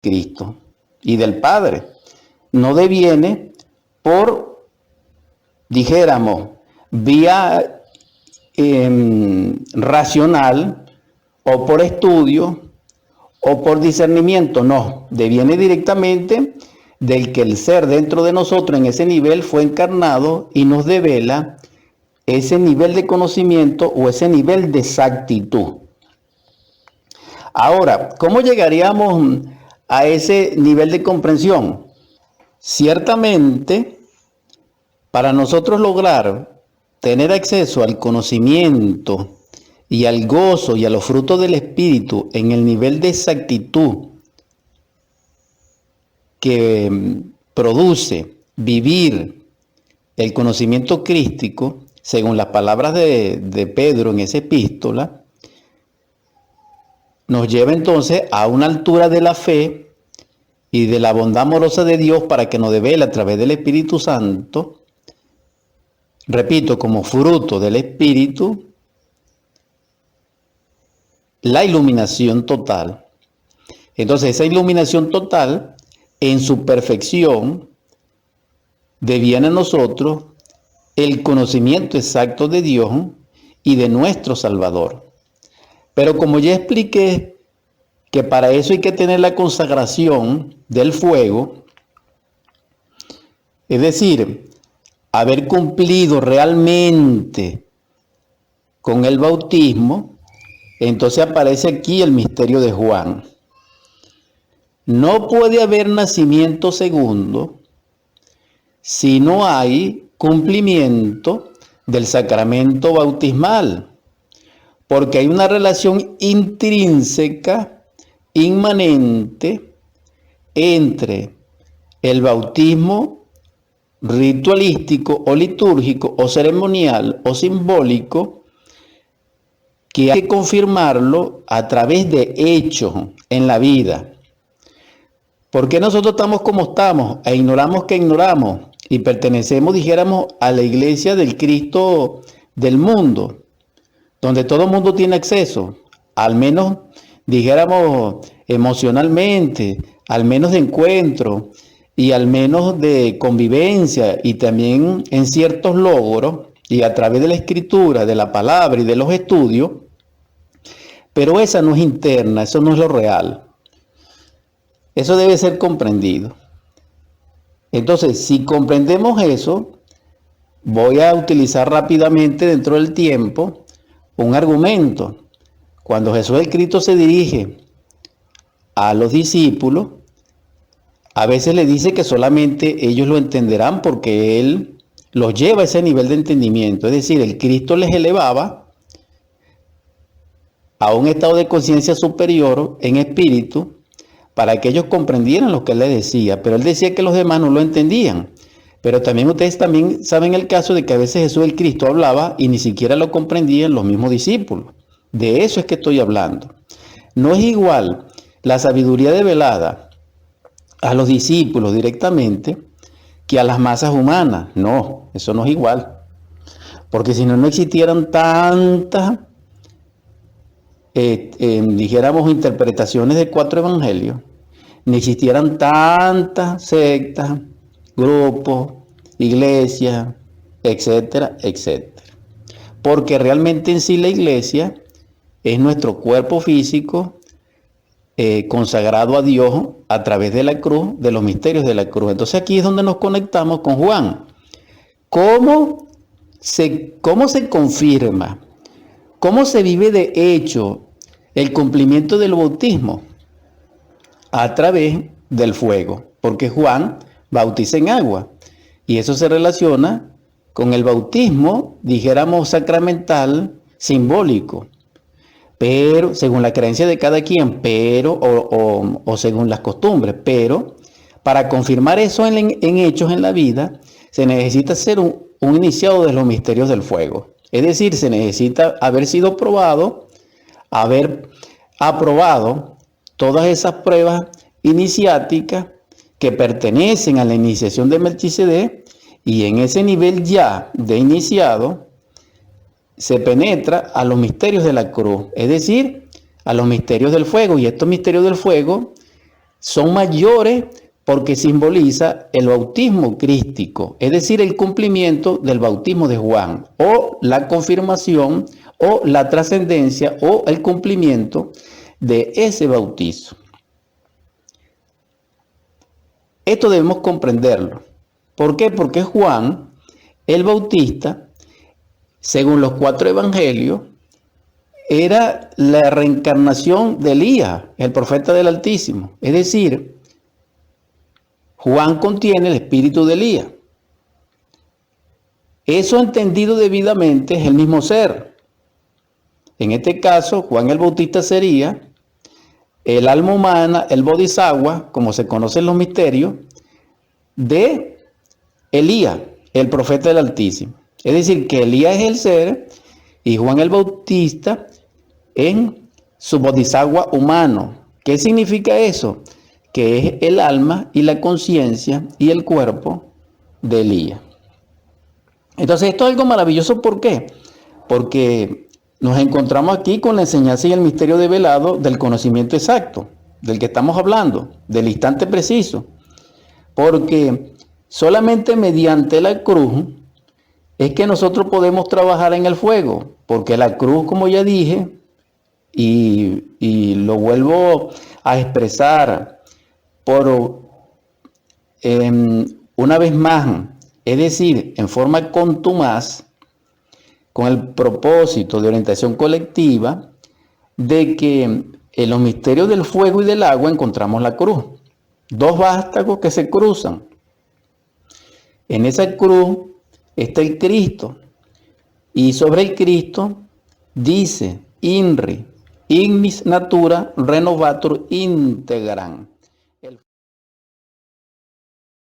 Cristo y del Padre. No deviene por, dijéramos, vía racional o por estudio o por discernimiento, no, deviene directamente del que el ser dentro de nosotros en ese nivel fue encarnado y nos devela ese nivel de conocimiento o ese nivel de exactitud. Ahora, ¿cómo llegaríamos a ese nivel de comprensión? Ciertamente, para nosotros lograr tener acceso al conocimiento y al gozo y a los frutos del Espíritu en el nivel de exactitud que produce vivir el conocimiento crístico, según las palabras de Pedro en esa epístola, nos lleva entonces a una altura de la fe y de la bondad amorosa de Dios para que nos devele a través del Espíritu Santo, repito, como fruto del Espíritu, la iluminación total. Entonces, esa iluminación total, en su perfección, deviene a nosotros el conocimiento exacto de Dios y de nuestro Salvador. Pero como ya expliqué que para eso hay que tener la consagración del fuego, es decir, haber cumplido realmente con el bautismo, entonces aparece aquí el misterio de Juan. No puede haber nacimiento segundo si no hay cumplimiento del sacramento bautismal, porque hay una relación intrínseca, inmanente, entre el bautismo ritualístico o litúrgico o ceremonial o simbólico, que hay que confirmarlo a través de hechos en la vida. ¿Por qué nosotros estamos como estamos e ignoramos que ignoramos y pertenecemos, dijéramos, a la iglesia del Cristo del mundo, donde todo el mundo tiene acceso, al menos, dijéramos, emocionalmente, al menos de encuentro y al menos de convivencia y también en ciertos logros y a través de la escritura, de la palabra y de los estudios? Pero esa no es interna, eso no es lo real. Eso debe ser comprendido. Entonces, si comprendemos eso, voy a utilizar rápidamente dentro del tiempo un argumento. Cuando Jesús el Cristo se dirige a los discípulos, a veces le dice que solamente ellos lo entenderán porque Él los lleva a ese nivel de entendimiento. Es decir, el Cristo les elevaba a un estado de conciencia superior en espíritu para que ellos comprendieran lo que Él les decía. Pero Él decía que los demás no lo entendían. Pero también ustedes también saben el caso de que a veces Jesús el Cristo hablaba y ni siquiera lo comprendían los mismos discípulos. De eso es que estoy hablando. No es igual la sabiduría develada a los discípulos directamente que a las masas humanas. No, eso no es igual. Porque si no, no existieran tantas, dijéramos, interpretaciones de 4 evangelios, ni existieran tantas sectas, grupos, iglesias, etcétera, etcétera. Porque realmente en sí la iglesia es nuestro cuerpo físico consagrado a Dios a través de la cruz, de los misterios de la cruz. Entonces aquí es donde nos conectamos con Juan. ¿Cómo se confirma? ¿Cómo se vive de hecho el cumplimiento del bautismo? A través del fuego, porque Juan bautiza en agua y eso se relaciona con el bautismo, dijéramos, sacramental, simbólico, pero según la creencia de cada quien, pero o según las costumbres, pero para confirmar eso en hechos en la vida, se necesita ser un iniciado de los misterios del fuego. Es decir, se necesita haber sido probado, haber aprobado todas esas pruebas iniciáticas que pertenecen a la iniciación de Melquisedec, y en ese nivel ya de iniciado se penetra a los misterios de la cruz, es decir, a los misterios del fuego. Y estos misterios del fuego son mayores porque simboliza el bautismo crístico, es decir, el cumplimiento del bautismo de Juan, o la confirmación, o la trascendencia, o el cumplimiento de ese bautizo. Esto debemos comprenderlo. ¿Por qué? Porque Juan, el Bautista, según los 4 evangelios, era la reencarnación de Elías, el profeta del Altísimo. Es decir, Juan contiene el espíritu de Elías. Eso entendido debidamente es el mismo ser. En este caso, Juan el Bautista sería el alma humana, el bodhisattva, como se conocen los misterios, de Elías, el profeta del Altísimo. Es decir, que Elías es el ser y Juan el Bautista en su bodhisattva humano. ¿Qué significa eso? Que es el alma y la conciencia y el cuerpo de Elías. Entonces esto es algo maravilloso. ¿Por qué? Porque nos encontramos aquí con la enseñanza y el misterio develado del conocimiento exacto, del que estamos hablando, del instante preciso. Porque solamente mediante la cruz es que nosotros podemos trabajar en el fuego, porque la cruz, como ya dije, y lo vuelvo a expresar una vez más, es decir, en forma contumaz, con el propósito de orientación colectiva, de que en los misterios del fuego y del agua encontramos la cruz. 2 vástagos que se cruzan. En esa cruz está el Cristo. Y sobre el Cristo dice, INRI, ignis natura renovatur integram.